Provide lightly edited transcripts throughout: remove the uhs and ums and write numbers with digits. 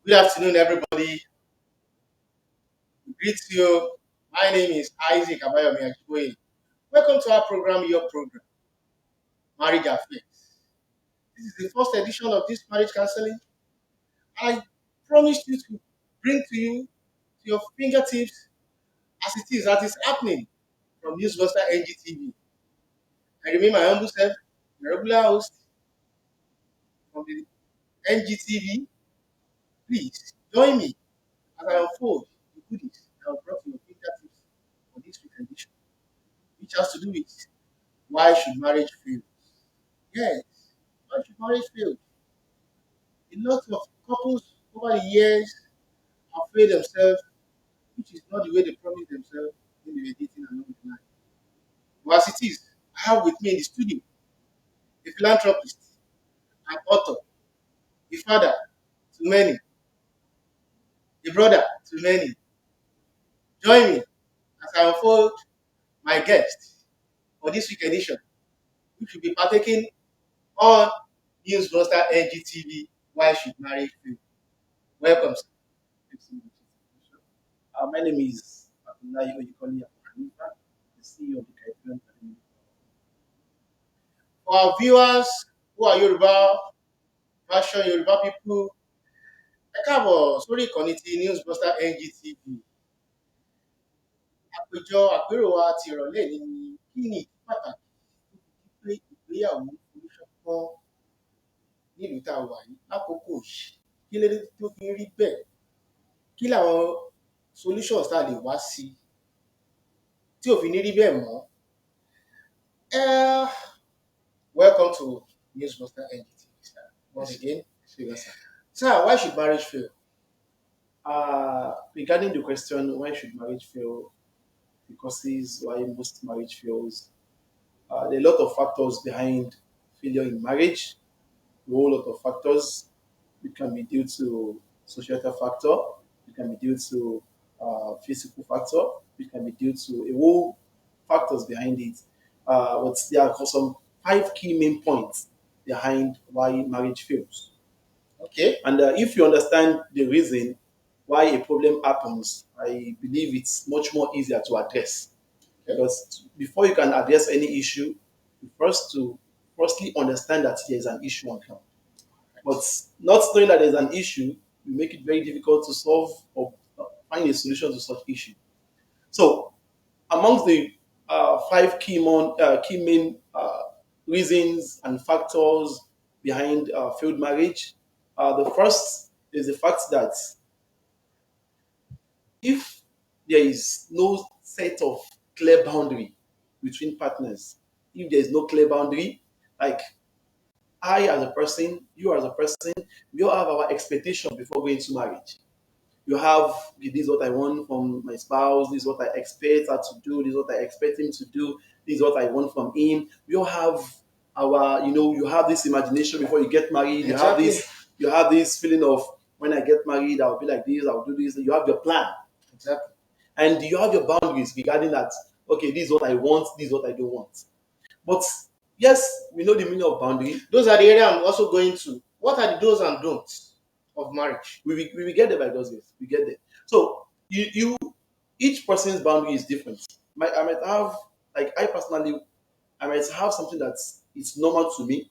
Good afternoon, everybody. We greet you. My name is Isaac Abayomi Ajiboye. Welcome to our program, your program, Marriage Affairs. This is the first edition of this marriage counseling. I promised you to bring to your fingertips, as it is happening from Newsbuster NGTV. I remain my humble self, the regular host from the NGTV. Please join me as I unfold the goodies that I brought to your fingertips for this week's edition, which has to do with why should marriage fail? Yes, why should marriage fail? A lot of couples over the years have failed themselves, which is not the way they promised themselves when they were dating along the line. But as it is, I have with me in the studio a philanthropist, an author, a father to many, a brother to many. Join me as I unfold my guest for this week edition, which will be partaking on Newsbuster NGTV. Why should marriage fail? Welcome, sir. Thanks so much. My name is Abdullahi Oyekoli Hanifa, the CEO of the Caribbean Academy. For our viewers who are Yoruba version, Yoruba people, ẹ káàbọ̀ sórí ìkànnì ti Newsbuster NGTV. Àpéjọ àpérò wa ti ìrọ̀lẹ́ ní kí ni ìdí pàtàkì tó fi pé ìgbéyàwó oníṣọ̀kan nílùú tá a wà yìí lákòókò yìí. Kí ló dé tó fi ń rí bẹ́ẹ̀? Kí làwọn solutions tá a lè wá sí tí ò fi ní rí bẹ́ẹ̀ mọ́? Welcome to Newsbuster NGTV, sir. Once again, sir, why should marriage fail? Regarding the question, why should marriage fail? The causes why most marriage fails. There are a lot of factors behind failure in marriage. A whole lot of factors. It can be due to societal factor. It can be due to physical factor. It can be due to a whole factors behind it. But there are some 5 key main points behind why marriage fails. Okay. And if you understand the reason why a problem happens, I believe it's much more easier to address. Because before you can address any issue, you firstly understand that there is an issue on ground. But not knowing that there's an issue, will make it very difficult to solve or find a solution to such issue. So, amongst the 5 key main reasons and factors behind failed marriage, the first is the fact that if there is no set of clear boundary between partners, if there is no clear boundary, like I as a person, you as a person, we all have our expectation before going to marriage. You have, this is what I want from my spouse, this is what I expect her to do, this is what I expect him to do, this is what I want from him. We all have our, you have this imagination before you get married. Exactly. You have this feeling of when I get married, I'll be like this, I'll do this. You have your plan. Exactly. And you have your boundaries regarding that. Okay, this is what I want, this is what I don't want. But yes, we know the meaning of boundary. Those are the area I'm also going to. What are the do's and don'ts of marriage? We will get there by those ways. We get there. So each person's boundary is different. I might have, like I personally, I might have something that's it's normal to me.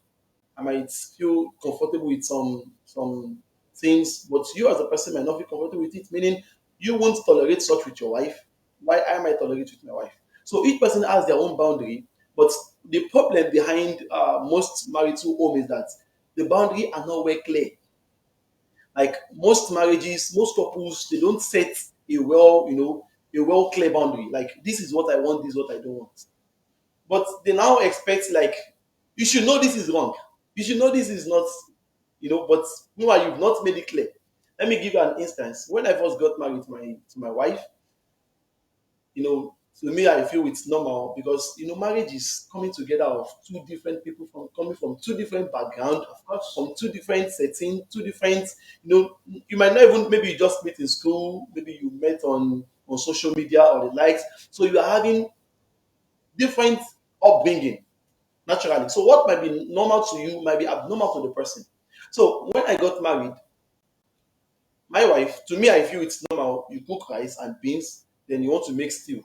I might feel comfortable with some things, but you as a person might not feel comfortable with it. Meaning, you won't tolerate such with your wife. Why I might tolerate with my wife. So each person has their own boundary. But the problem behind most marital home is that the boundary are not well clear. Like most marriages, most couples, they don't set a well clear boundary. Like this is what I want, this is what I don't want. But they now expect like you should know this is wrong. You should know this is not, but meanwhile you've not made it clear. Let me give you an instance. When I first got married to my wife, to me I feel it's normal because marriage is coming together of 2 different people coming from 2 different backgrounds, of course, from 2 different settings, 2 different, you might not even maybe you just meet in school, maybe you met on social media or the likes. So you are having different upbringing naturally. So what might be normal to you might be abnormal to the person. So when I got married, My wife, to me, I feel it's normal. You cook rice and beans, then you want to make stew.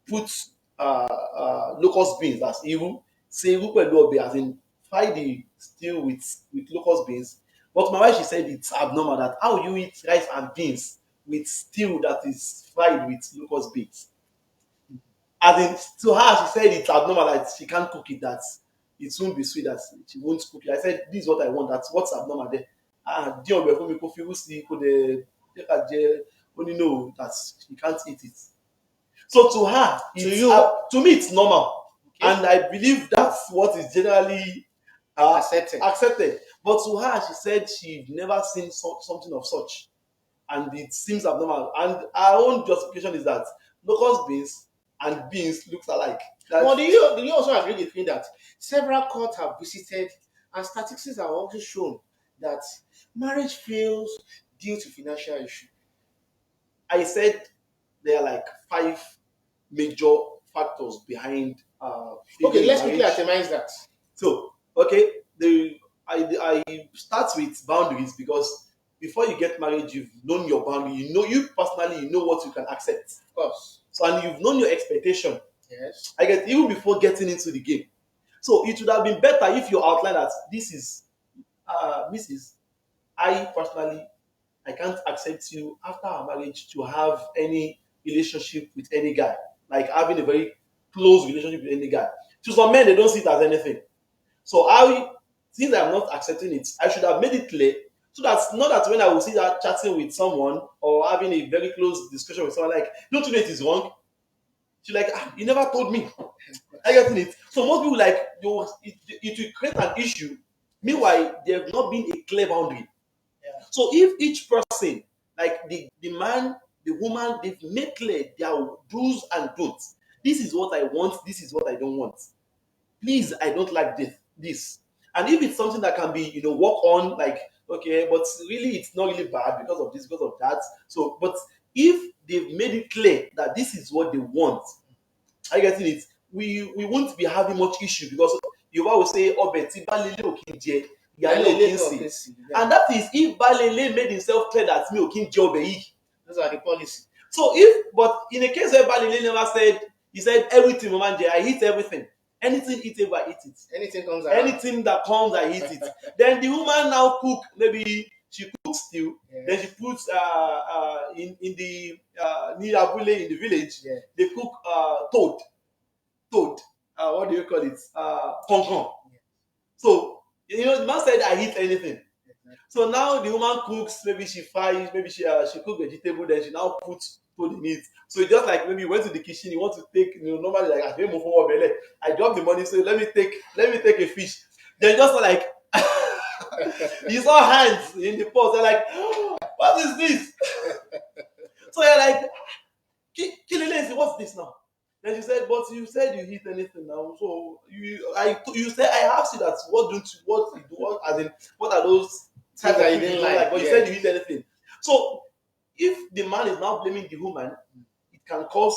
Put locust beans, that's evil. Say rupe as in fry the stew with locust beans. But my wife, she said it's abnormal that how you eat rice and beans with stew that is fried with locust beans. As in, to her, she said it's abnormal that she can't cook it, that it won't be sweet, that she won't cook it. I said, this is what I want, that's what's abnormal there. Ah, Dion Befumi Kofi, who see, could only know that she can't eat it. So to her, To it's you, to me it's normal, okay, and I believe that's what is generally accepted. accepted. But to her, she said she'd never seen something of such, and it seems abnormal. And our own justification is that locust beans and beans looks alike. Well, That do you also agree with me that several courts have visited and statistics have also shown that marriage fails due to financial issue? I said there are like five major factors behind Okay, failing in let's quickly marriage. itemize that. So, okay, I start with boundaries because before you get married, you've known your boundary. You know, you personally, you know what you can accept. Of course. So, and you've known your expectation. Yes. I get even before getting into the game. So, it would have been better if you outline that this is, Mrs. I personally, I can't accept you after our marriage to have any relationship with any guy, like having a very close relationship with any guy. To some men, they don't see it as anything. So since I'm not accepting it, I should have made it clear so that not that when I will see that chatting with someone or having a very close discussion with someone, like, don't you know it is wrong? She's like, you never told me. I getting it. So most people like it will create an issue. Meanwhile, there have not been a clear boundary. Yeah. So if each person, like the man, the woman, they've made clear their do's and don'ts. This is what I want. This is what I don't want. Please, I don't like this. And if it's something that can be, work on, like, okay, but really it's not really bad because of this, because of that. So, but if they've made it clear that this is what they want, are you getting it? We won't be having much issue because you will say, oh, Betty, balele okinje, yale okinse. Yeah. And that is if balele made himself clear that me okinje obeyi. Those are the policy. So but in a case where balele never said, he said everything, Mama J, I eat everything. Anything eatable, I eat it. Anything comes around. Anything that comes, I eat it. Then the woman now cook, maybe she cooks stew. Yeah. Then she puts in the near Abule in the village. Yeah. They cook toad. What do you call it? Concon. Yeah. So the man said, I eat anything. Exactly. So now the woman cooks, maybe she fries, maybe she cook vegetable, then she now puts food in it. So it's just like maybe you went to the kitchen, you want to take, normally like I drop the money, so let me take a fish. Then just like you saw hands in the pot, they're like, what is this? So you're like, Kililesi, what's this now? Then she said, but you said you eat anything now. So you said I asked you that what are those Things that you food didn't don't like, but you yeah. said you eat anything. So if the man is now blaming the woman, it can cause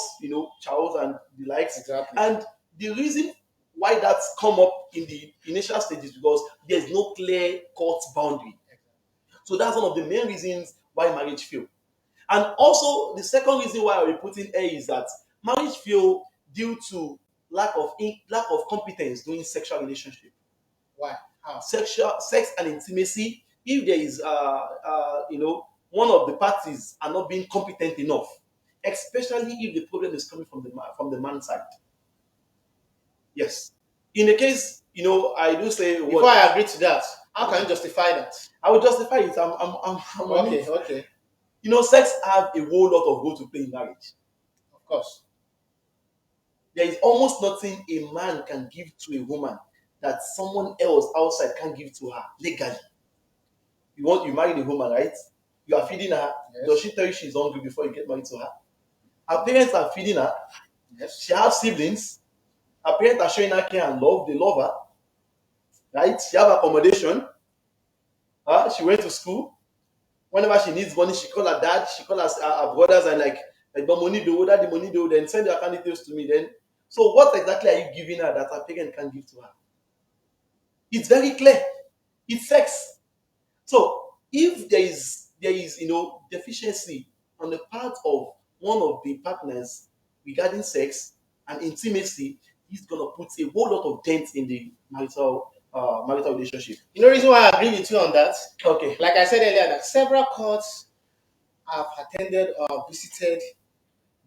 chaos and the likes. Exactly. And the reason why that's come up in the initial stages because there's no clear court boundary. So that's one of the main reasons why marriage fail. And also the second reason why I will put in A is that marriage fail due to lack of competence during sexual relationship. Why? How? Sex and intimacy. If there is one of the parties are not being competent enough, especially if the problem is coming from the man's side. Yes. In the case, I do say Before I agree to that, how can you justify that? I will justify it. I'm on it. Okay. Sex have a whole lot of role to play in marriage. Of course. There is almost nothing a man can give to a woman that someone else outside can't give to her legally. You marry the woman, right? You are feeding her. Yes. Does she tell you she's hungry before you get married to her? Her parents are feeding her. Yes. She has siblings. Her parents are showing her care and love. They love her. Right? She have accommodation. She went to school. Whenever she needs money, she call her dad. She call her brothers and like but money do, daddy money do. Then send your account details to me. Then so what exactly are you giving her that her parent can't give to her? It's very clear. It's sex. So if there is there is, deficiency on the part of one of the partners regarding sex and intimacy, he's gonna put a whole lot of dent in the marital relationship. You know, the reason why I agree with you on that, Okay. like I said earlier, that several courts I've attended or visited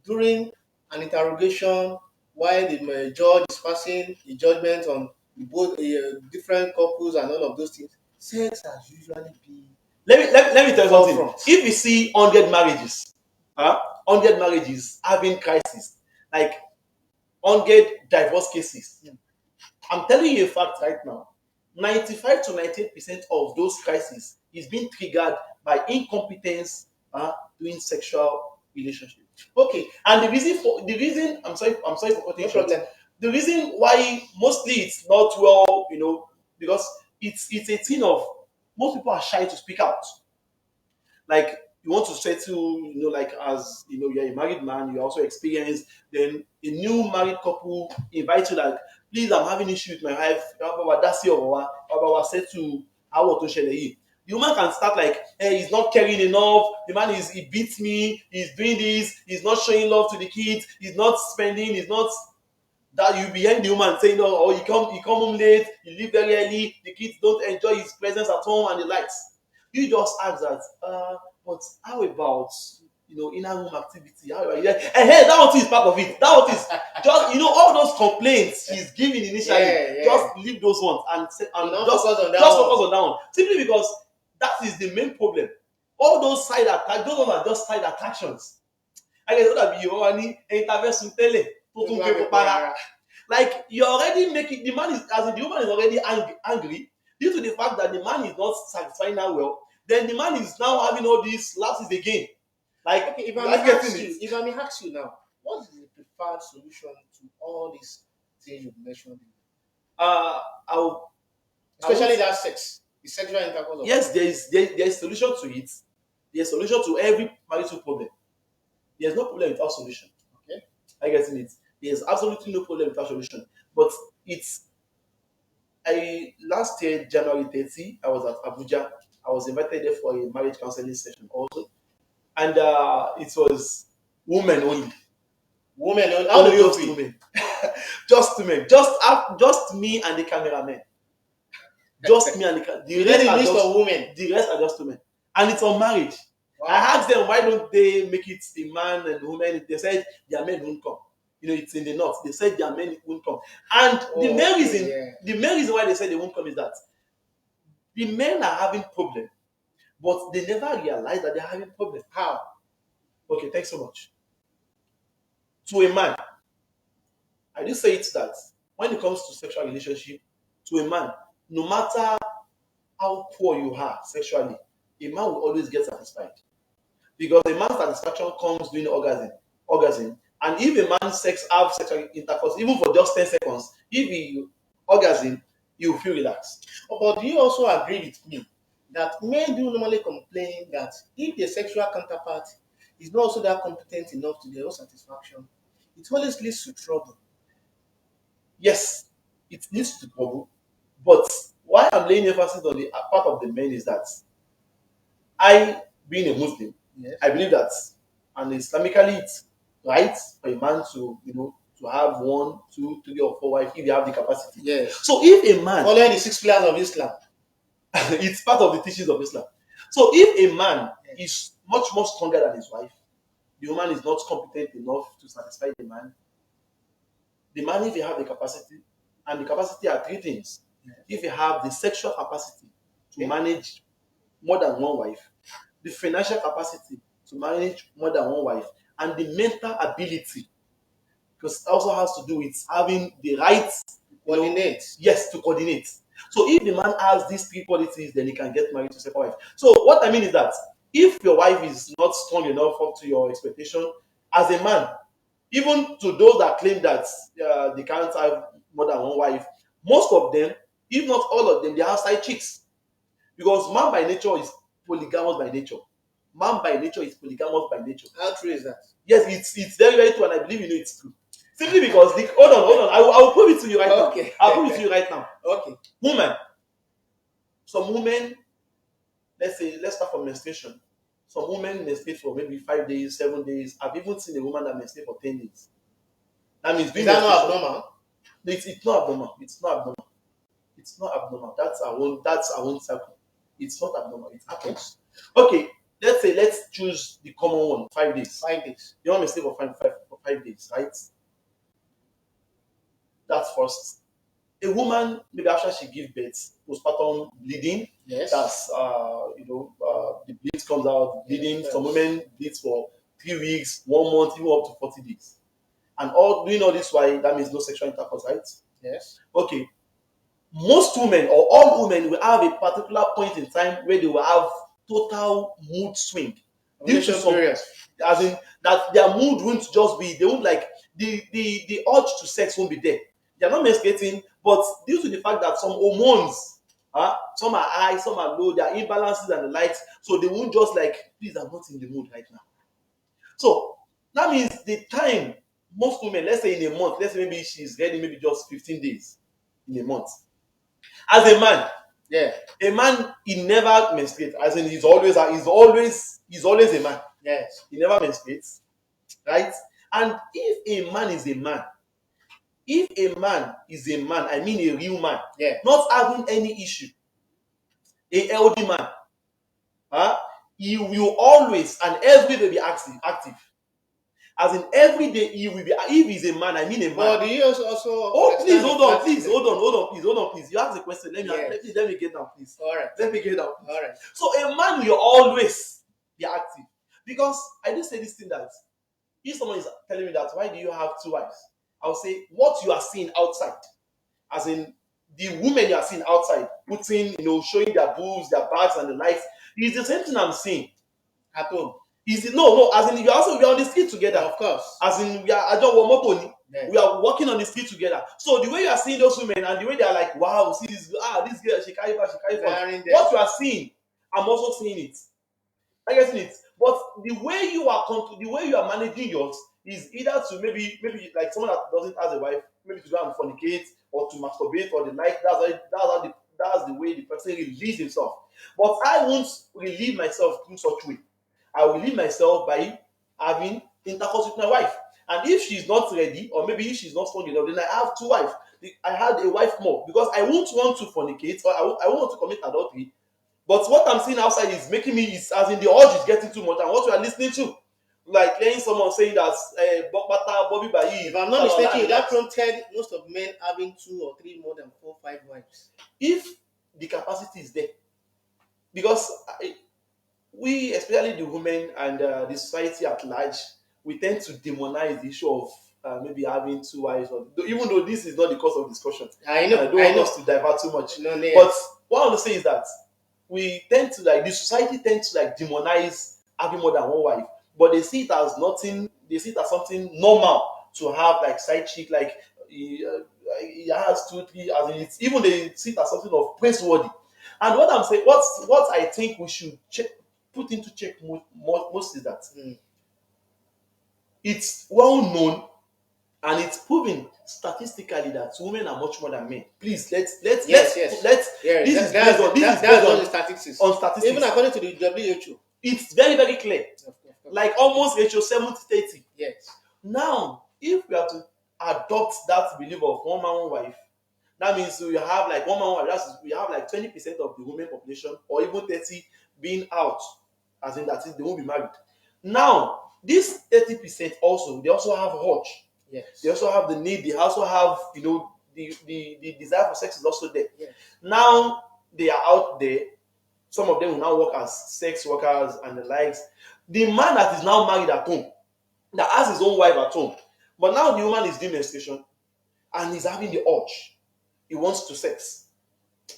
during an interrogation while the judge is passing a judgment on both different couples and all of those things. Sex has usually been Let me tell you something. forefront. If you see 100 marriages, 100 marriages having crisis, like 100 divorce cases, I'm telling you a fact right now. 95 to 98% of those crises is being triggered by incompetence doing sexual relationship. Okay, And the reason I'm sorry for cutting no you short. problem. The reason why mostly it's not well, because it's a thing of most people are shy to speak out. Like you want to settle, like as you're a married man, you also experienced, then a new married couple invite you like, please, I'm having issue with my wife, that's your settle how to share the woman can start like, hey, he's not caring enough, the man he beats me, he's doing this, he's not showing love to the kids, he's not spending, he's not that you behind the woman saying, oh, you come home late, you leave very early, the kids don't enjoy his presence at home and the likes. You just ask that, but how about inner home activity? How about hey, that one is part of it. That one is just all those complaints she's giving initially. Yeah. Just leave those ones and say, and Don't just focus on that just one. focus on that one. Simply because that is the main problem. All those side attacks, those ones are just side attractions. I guess what be your any intervention tele to people para. Like you're already making the man is as in the woman is already angry due to the fact that the man is not satisfying her well. Then the man is now having all these lapses again. Like Okay, if you I are may ask getting you, it. if I may ask you now, what is the preferred solution to all these things you mentioned, Uh, I'll, I especially would, that sex, the sexual intercourse of yes, there is solution to it. There's solution to every marital problem. There's no problem without solution. okay, I get it. There's absolutely no problem without solution. But it's I last year, January 30, I was at Abuja. I was invited there for a marriage counseling session also. And it was women only. women. How do Only you just feel? women. Just women. Just me and the cameraman. Just me and the You rest need a are list just of women. the rest are just women. And it's on marriage. I Wow. asked them why don't they make it a man and woman. They said their men won't come. It's in the north. They said their men won't come. And the Oh, main okay, reason, yeah. the main reason why they said they won't come is that the men are having problem, but they never realize that they're having problem. How? Okay, thanks so much. To a man, I do say it that when it comes to sexual relationship, to a man, no matter how poor you are sexually, a man will always get satisfied. Because a man's satisfaction comes during orgasm. And if a man have sexual intercourse, even for just 10 seconds, if he orgasm, you will feel relaxed. But do you also agree with me that men do normally complain that if the sexual counterpart is not also that competent enough to their own satisfaction, it always leads to trouble? Yes, it leads to trouble. But why I'm laying emphasis on the part of the men is that I, being a Muslim, Yes. I believe that, and Islamically, it's right for a man to have one, two, three, or four wives if you have the capacity. Yes. So if a man, Following the 6 pillars of Islam. it's part of the teachings of Islam. So if a man is much more stronger than his wife, the woman is not competent enough to satisfy the man, if you have the capacity, and the capacity are three things. Yes. If you have the sexual capacity to Okay. manage more than one wife, the financial capacity to manage more than one wife, and the mental ability, because it also has to do with having the right Coordinate. yes, to coordinate. So if the man has these three qualities, then he can get married to a second wife. So what I mean is that if your wife is not strong enough up to your expectation, as a man, even to those that claim that they can't have more than one wife, most of them, if not all of them, they are side chicks. Because man by nature is polygamous by nature. Man by nature is polygamous by nature. How true is that? Yes, it's very, very true, and I believe it's true. Simply because, hold on, I will prove it to you right now. Okay. I'll prove it to you right now. Okay. Women, some women, let's start from menstruation. Some women menstruate for maybe 5 days, 7 days. I've even seen a woman that menstruate for 10 days. That means Is during that not menstruation, abnormal? it's not abnormal. It's not abnormal. It's not abnormal. That's our own cycle. It's not abnormal. It Okay. happens. Okay, let's choose the common one, 5 days. 5 days. You want menstruate for 5 days, right? That's first. A woman, maybe after she gives birth, postpartum bleeding, Yes. that's the bleed comes out bleeding. Yes. Some women bleed for 3 weeks, 1 month, even up to 40 days. And all doing all this why that means no sexual intercourse, right? Yes. Okay. Most women or all women will have a particular point in time where they will have total mood swing due to Ovulation some, periods. as in that their mood won't just be, they won't like the urge to sex won't be there. They're not menstruating, but due to the fact that some hormones, some are high, some are low, there are imbalances and the likes, so they won't just like, please, I'm not in the mood right now. So that means the time most women, let's say in a month, let's say maybe she's ready, maybe just 15 days in a month. As a man, Yeah. a man he never menstruates. As in he's always a man. Yes. He never menstruates, right? And if a man is a man, I mean a real man, Yeah. not having any issue, a healthy man, he will always and every day be active. As in every day he will be. If he's a man, I mean a man. But do you also Oh, please understand hold the on, fact please that- hold on, please. You ask the question. Yes. Let me get down, please. All right. Let me get down. All right. So a man will always be active. Because I do say this thing that if someone is telling me that why do you have two wives, I'll say what you are seeing outside, as in the women you are seeing outside, putting, showing their boobs, their backs and the likes, is the same thing I'm seeing At home. no, as in we are on the street together. Of course. As in we are Ajọ Yes. we are walking on the street together. So the way you are seeing those women and the way they are like, wow, see this girl, she carry back, she carry front. Bearing them. What you are seeing, I'm also seeing it. I getting it. But the way you are managing yours is either to maybe like someone that doesn't have a wife, maybe to go and fornicate or to masturbate or the like. That's the way the person relieves himself. But I won't relieve myself through such way. I will relieve myself by having intercourse with my wife. And if she's not ready, or maybe if she's not strong enough, then I have two wives. I had a wife more because I won't want to fornicate or I won't want to commit adultery. But what I'm seeing outside is making me, as in the urge is getting too much. And what you are listening to, like hearing someone saying that Bobby Bayi. If I'm not mistaken, that prompted most of men having 2 or 3 more than 4, 5 wives. If the capacity is there, because we, especially the women and the society at large, we tend to demonize the issue of maybe having two wives, even though this is not the cause of discussion. I know. I don't want us to divert too much. No, But what I want to say is that we tend to the society tends to demonize having more than one wife, but they see it as nothing. They see it as something normal to have side chick, he has 2, 3, as in it's even they see it as something of praiseworthy. And what I'm saying, what I think we should put into check most is that it's well known and it's proven statistically that women are much more than men. Please let's Yes. this is based on the statistics. On statistics. Even according to the WHO, it's very, very clear. Like almost ratio 70-30. Yes. Now, if we are to adopt that belief of one man, one wife, that means we have one man, one wife. We have 20% of the women population, or even 30 being out, as in that is they won't be married. Now, this 30% also, they also have urge. Yes. They also have the need. They also have, the desire for sex is also there. Yes. Now they are out there. Some of them will now work as sex workers and the likes. The man that is now married at home, that has his own wife at home, but now the woman is doing menstruation and he's having the urge. He wants to sex.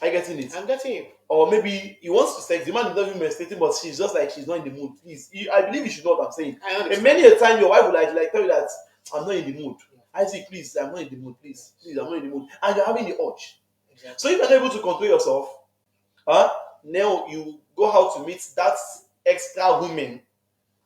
Are you getting it? I'm getting it. Or maybe he wants to sex. The man is not even menstruating, but she's just she's not in the mood. Please, I believe you should know what I'm saying. I understand. And many a time your wife will tell you that I'm not in the mood. Isaac, please, I'm not in the mood. Please, I'm not in the mood. And you're having the urge. Exactly. So if you're not able to control yourself, now you go out to meet that extra women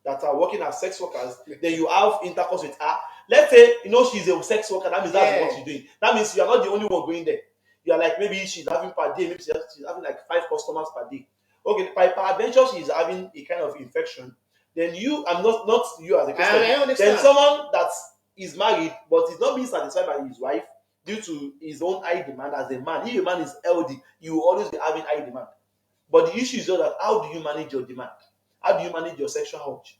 that are working as sex workers, then you have intercourse with her. Let's say, she's a sex worker, that means that's what she's doing. That means you are not the only one going there. You are maybe she's having per day, maybe she's having 5 customers per day. Okay, by peradventure she is having a kind of infection, then you, I'm not you as a Christian, I then understand. someone that is married but is not being satisfied by his wife due to his own high demand as a man. If a man is healthy, you will always be having high demand. But the issue is just that how do you manage your demand? How do you manage your sexual urge?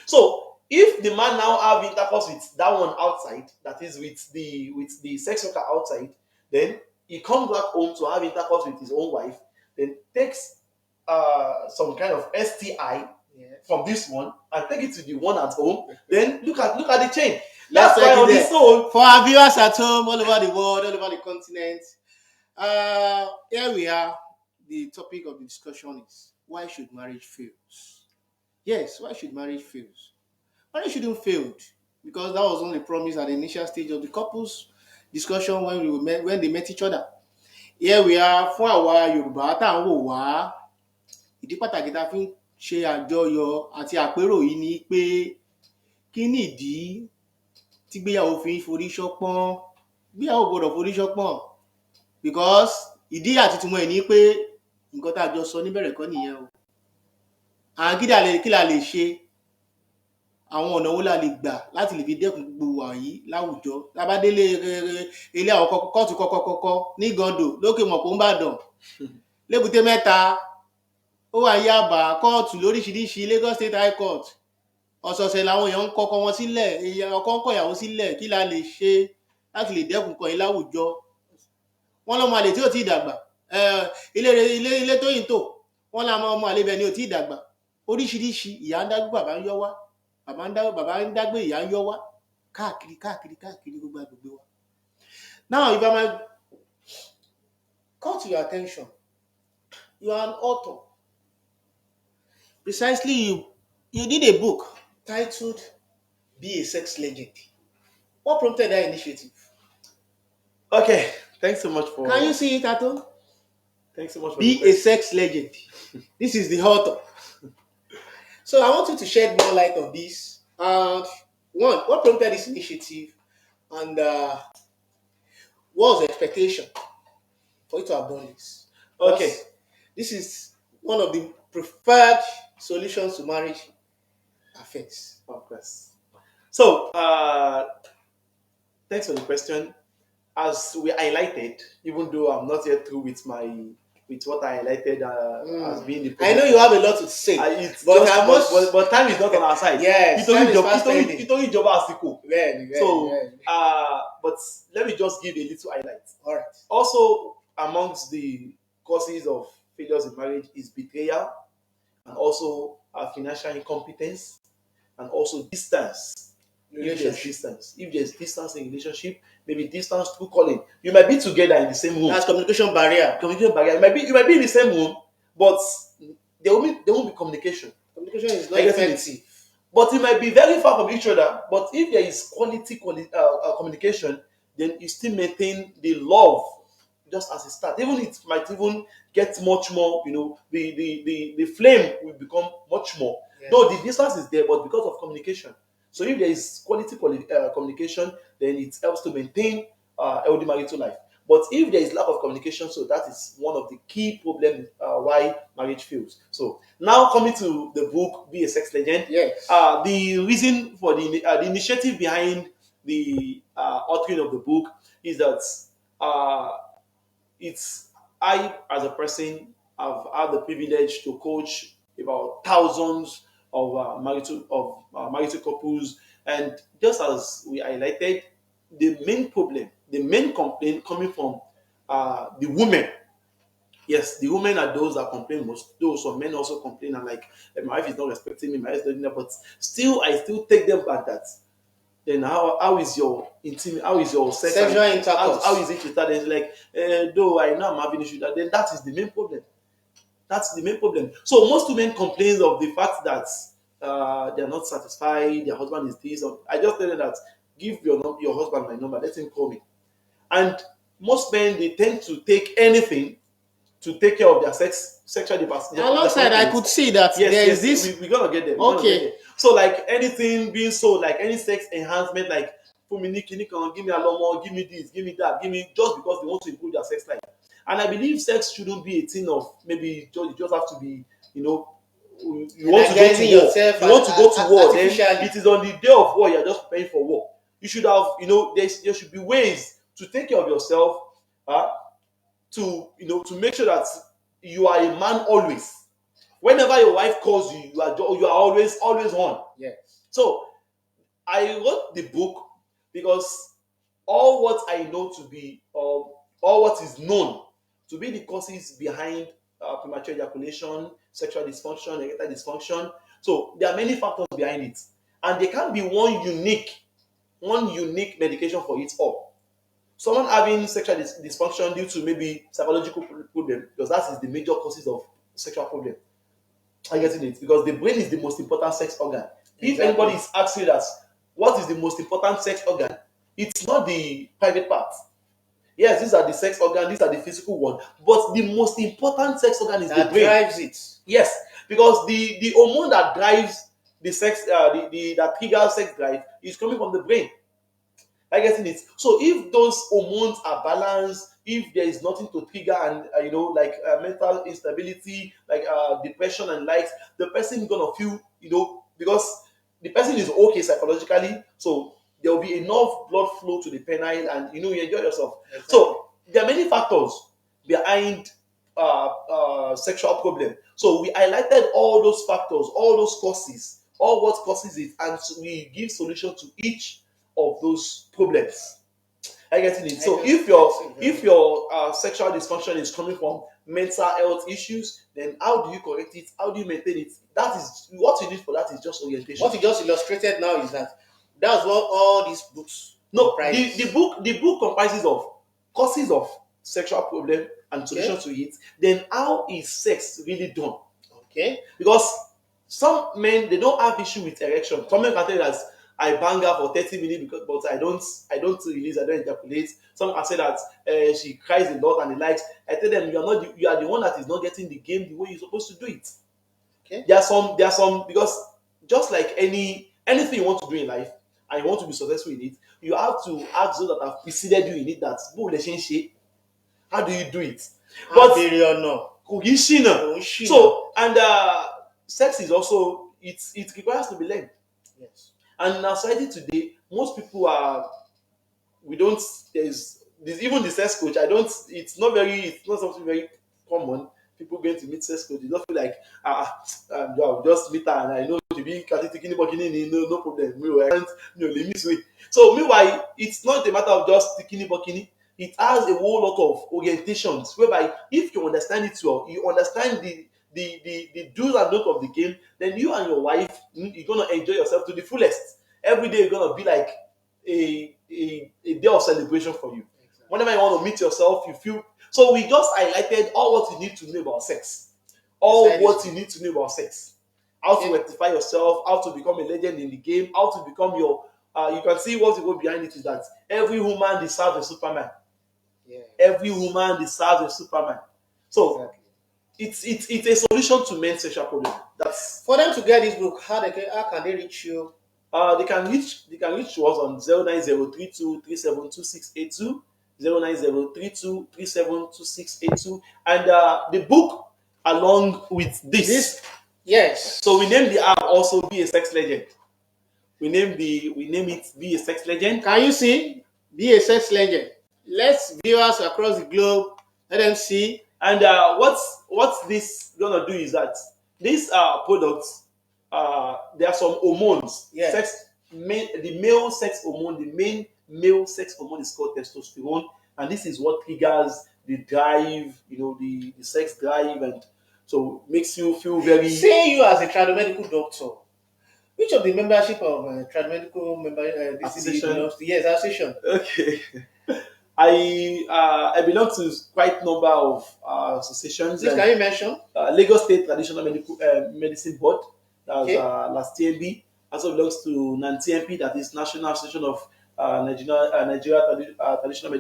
So if the man now have intercourse with that one outside, that is with the sex worker outside, then he comes back home to have intercourse with his own wife, then takes some kind of STI Yes. from this one and take it to the one at home. Then look at the chain. Let's That's why take it on there. his own. For our viewers at home, all over the world, all over the continent, here we are. The topic of the discussion is why should marriage fail? Yes, why should marriage fail? Marriage shouldn't fail because that was only promised at the initial stage of the couple's discussion when they met each other. Here we are fún àwa Yorùbá tá à ń wò wá. Ìdí pàtàkì tá a fi ń ṣe àjọyọ̀ àti àpérò yìí ni pé kí ni ìdí tí gbéyàwó fi ń forí ṣọpọ́n? Gbéyàwó gbọ́dọ̀ forí ṣọpọ́n because ìdí àti ìtumọ̀ ẹ̀ ni pé nǹkan tá a jọ sọ níbẹ̀rẹ̀ kọ́ nìyẹn o. Kí la lè ṣe? Àwọn ọ̀nà wo la lè gbà láti lè fi dẹ́kun gbogbo wàyí láwùjọ? Tá a bá délé ilé àwọn kóòtù kọ́kọ́kọ́kọ́ ní Igando lókè Mọ̀pó ńbàdàn, l'Ébùté Mẹ́ta, ó wà ní Yábà, kóòtù lóríṣiríṣi, Lagos State High Court. Ọ̀sọ̀ọ̀sẹ̀ làwọn èèyàn ń kọ́kọ́ wọn sílẹ̀, ọkọ ń kọ ìyàwó sílẹ̀. Kí la lè ṣe láti lè dẹ́kun nǹkan yìí láwùjọ? Wọ́n lọ́mọ àlè tí ò tí ì dàgbà, ilé tó yìn tò, wọ́n láwọn ọmọ àlè bẹ̀ ni ò tí ì dàgbà. Oríṣiríṣi, ìyá ń dágbé bàbá ń yọ́ wá, bàbá ń dágbé ìyá ń yọ́ wá, káàkiri gbogbo agbègbè wa. Now, if I might call to your attention, you are an author. Precisely, you did a book titled Be a Sex Legend. What prompted that initiative? Okay, thanks so much for. Can you see it at all? Thanks so much for. Be a sex legend. This is the author. So I want you to shed more light on this. And one, what prompted this initiative, and what was the expectation for you to have done this? Okay. Because this is one of the preferred solutions to marriage affairs. Of course. So, thanks for the question. As we highlighted, even though I'm not yet through with what I highlighted as being the I know you have a lot to say, but time is not on our side. Yes, time is fast spending. It's only job àsìkò. So, Very. but let me just give a little highlight. All right. Also, amongst the causes of failures in marriage is betrayal, and also financial incompetence, and also distance. If there's distance in relationship, maybe distance through calling. You might be together in the same room. That's communication barrier. You might be in the same room, but there won't be communication. Communication is not effective. But it might be very far from each other. But if there is quality communication, then you still maintain the love just as it starts. Even it might even get much more. The flame will become much more. Yeah. Though the distance is there, but because of communication. So if there is quality communication, then it helps to maintain healthy marital life. But if there is lack of communication, so that is one of the key problems why marriage fails. So now coming to the book, Be a Sex Legend. Yes. The reason for the initiative behind the authoring of the book is that I, as a person, have had the privilege to coach about thousands of marital couples, and just as we highlighted, the main complaint coming from the women. Yes, the women are those that complain most. Though some men also complain and like, my wife is not respecting me, my wife is not doing that, but still, I still take them back that. Then how is your intimate? How is your sexual intercourse? How is it with that? And it's like, though I know I'm having issue, then that is the main problem. That's the main problem. So most women complain of the fact that they are not satisfied, their husband is this. I just tell them that give your husband my number, let him call me. And most men, they tend to take anything to take care of their sexual diversity. Alongside, I could see that there is this. We're gonna get there. Okay. So like anything being sold, like any sex enhancement, like give me a lomo, give me this, give me that, give me, just because they want to improve their sex life. And I believe sex shouldn't be a thing of maybe you just have to be, you know, you want to go to Energizing war. yourself You want to go to war, then artificially. it is on the day of war you're just preparing for war. You should have, there should be ways to take care of yourself, uh, to make sure that you are a man always. Whenever your wife calls you, you are always on. Yes. So I wrote the book because all what I know to be, all what is known to be the causes behind premature ejaculation, sexual dysfunction, erectile dysfunction. So there are many factors behind it, and there can't be one unique medication for it all. Someone having sexual dysfunction due to maybe psychological problem, because that is the major causes of sexual problem. I getting it? Because the brain is the most important sex organ. If Exactly. anybody is asking that, what is the most important sex organ? It's not the private part. Yes, these are the sex organ, these are the physical one. But the most important sex organ is the That brain. drives it. Yes, because the hormone that drives the sex, that triggers sex drive is coming from the brain. I getting it. So if those hormones are balanced, if there is nothing to trigger and like mental instability, like depression and likes, the person is gonna feel because the person is okay psychologically, so there will be enough blood flow to the penile, and you enjoy yourself. Exactly. So there are many factors behind sexual problem. So we highlighted all those factors, all those causes, all what causes it, and so we give solution to each of those problems. I get it. So if your sexual dysfunction is coming from mental health issues, then how do you correct it? How do you maintain it? That is what you need for that is just orientation. What you just illustrated now is that's what all these books No, comprise. the book comprises of causes of sexual problem and solution to it. Then how is sex really done? Okay. Because some men they don't have issue with erection. Some men can tell you that I bang her for 30 minutes but I don't release, I don't ejaculate. Some can say that she cries a lot and the likes. I tell them you are the one that is not getting the game the way you're supposed to do it. Okay. There are some because just like anything you want to do in life and you want to be successful in it, you have to ask those that have preceded you in it that how do you do it? But kò kì í ṣìnà. So and sex is also it requires to be learned. Yes. And in our society today, most people are we don't there's even the sex coach. It's not something very common. People going to meet sex coach, you don't feel like I'll just meet her and I know to be no problem. I can't let me sway. So meanwhile, it's not a matter of just bikini. It has a whole lot of orientations whereby if you understand it well, you understand the do's and don'ts of the game, then you and your wife, you're gonna enjoy yourself to the fullest. Every day you're gonna be like a day of celebration for you. Exactly. Whenever you want to meet yourself, you feel. So we just highlighted all what you need to know about sex. You need to know about sex. How to rectify yourself, how to become a legend in the game, how to become your. You can see what you go behind it is that every woman deserves a Superman. Yeah. Every woman deserves a Superman. So it's a solution to men's sexual problem. That's for them to get this book. How can they reach you? They can reach to us on 09032372682, 09032372682, and the book along with this. Yes. So we name the app also Be a Sex Legend. We name it Be a Sex Legend. Can you see? Be a Sex Legend. Let's viewers across the globe let them see. And what's this gonna do is that these products, there are some hormones. Yes. The male sex hormone, the main male sex hormone is called testosterone, and this is what triggers the drive, the sex drive, and so makes you feel very. Say you as a tradomedical doctor, which of the membership of tradomedical Association? Yes, association. Okay. I belong to quite number of associations. Please, can you mention? Lagos State Traditional Medicine Board, that was last TMB. Also belongs to NANTMP, that is National Association of Nigeria Traditional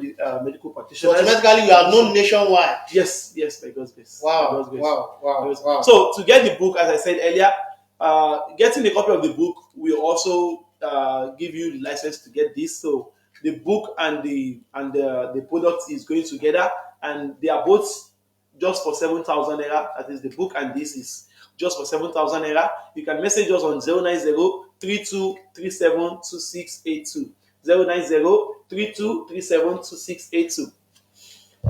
Medical Practitioners. So automatically, you are known nationwide. Yes, by God's grace. Wow. So to get the book, as I said earlier, getting a copy of the book will also give you the license to get this. So the book and the product is going together. and they are both just for 7,000 naira. That is the book, and this is just for 7,000 naira. You can message us on 090-3237-2682. 090-3237-2682.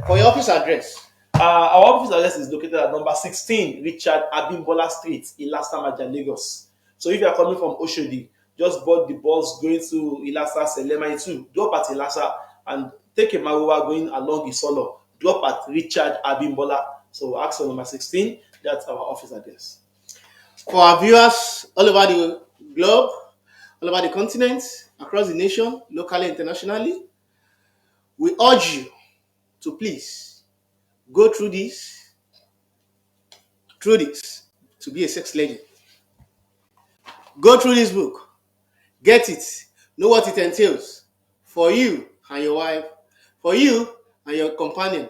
For your office address. Our office address is located at number 16 Richard Abimbola Street, Ilasa Maja, Lagos. So if you are coming from Oshodi, just board the bus going to Ilasa Selema 2, drop at Ilasa, and take a Maruwa going along Isolo, drop at Richard Abimbola. So ask for number 16, that's our office address. For our viewers all over the globe, all over the continent, across the nation, locally, internationally, we urge you to please go through this to be a sex legend. Go through this book, get it, know what it entails for you and your wife, for you and your companion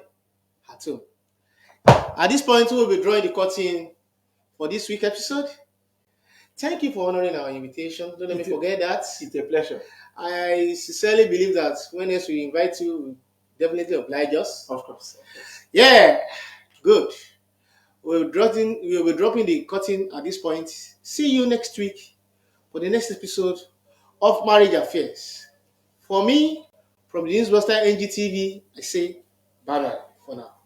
at home. At this point, we will be drawing the curtain for this week's episode. Thank you for honoring our invitation. Don't let me forget that. It's a pleasure. I sincerely believe that when else we invite you, we definitely oblige us. Of course. Yeah, good. We'll be dropping the curtain at this point. See you next week for the next episode of Marriage Affairs. For me, from the Newsbuster NGTV, I say bye bye for now.